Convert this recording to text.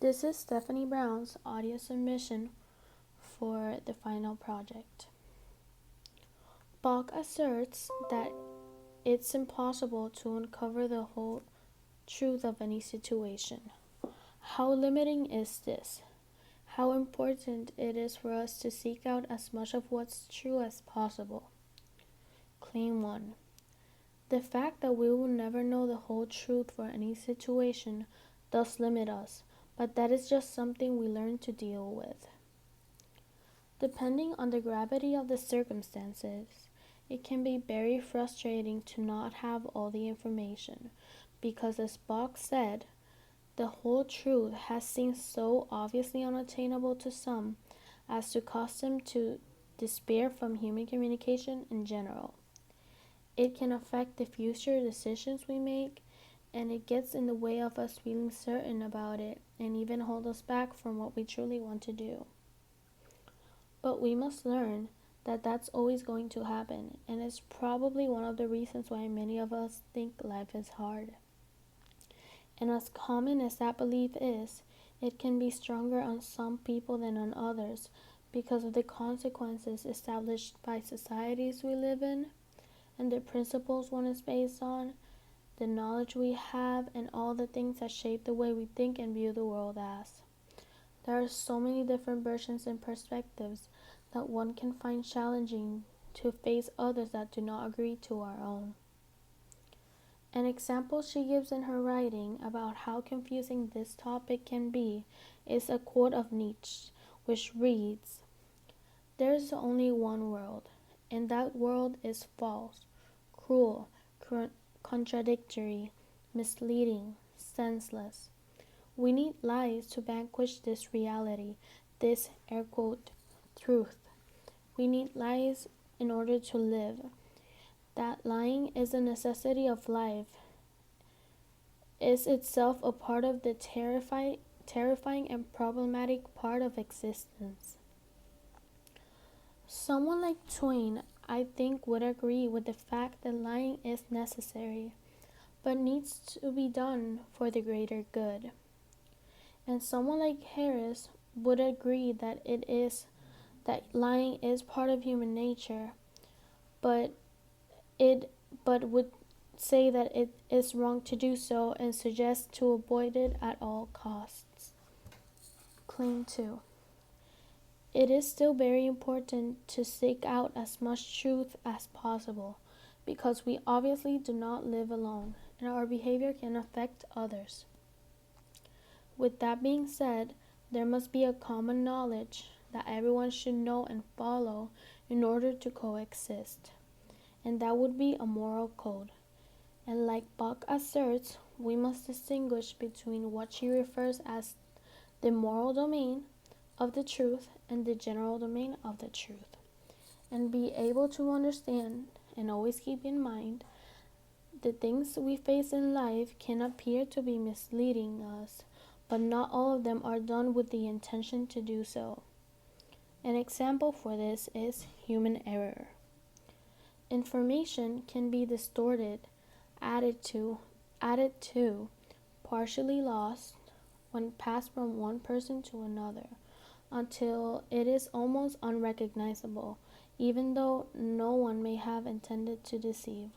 This is Stephanie Brown's audio submission for the final project. Bach asserts that it's impossible to uncover the whole truth of any situation. How limiting is this? How important it is for us to seek out as much of what's true as possible. Claim 1. The fact that we will never know the whole truth for any situation does limit us, but that is just something we learn to deal with. Depending on the gravity of the circumstances, it can be very frustrating to not have all the information, because as Bach said, the whole truth has seemed so obviously unattainable to some as to cause them to despair from human communication in general. It can affect the future decisions we make, and it gets in the way of us feeling certain about it and even hold us back from what we truly want to do. But we must learn that that's always going to happen, and it's probably one of the reasons why many of us think life is hard. And as common as that belief is, it can be stronger on some people than on others because of the consequences established by societies we live in, and the principles one is based on, the knowledge we have, and all the things that shape the way we think and view the world as. There are so many different versions and perspectives that one can find challenging to face others that do not agree to our own. An example she gives in her writing about how confusing this topic can be is a quote of Nietzsche, which reads, "There is only one world, and that world is false, cruel, contradictory, misleading, senseless. We need lies to vanquish this reality, this air quote, truth. We need lies in order to live. That lying is a necessity of life, is itself a part of the terrifying and problematic part of existence." Someone like Twain, I think, would agree with the fact that lying is necessary, but needs to be done for the greater good. And someone like Harris would agree that lying is part of human nature, but would say that it is wrong to do so and suggest to avoid it at all costs. Claim 2. It is still very important to seek out as much truth as possible, because we obviously do not live alone, and our behavior can affect others. With that being said, there must be a common knowledge that everyone should know and follow in order to coexist, and that would be a moral code. And like Bach asserts, we must distinguish between what she refers as the moral domain of the truth and the general domain of the truth, and be able to understand and always keep in mind the things we face in life can appear to be misleading us, but not all of them are done with the intention to do so. An example for this is human error. Information can be distorted, added to, partially lost when passed from one person to another, until it is almost unrecognizable, even though no one may have intended to deceive.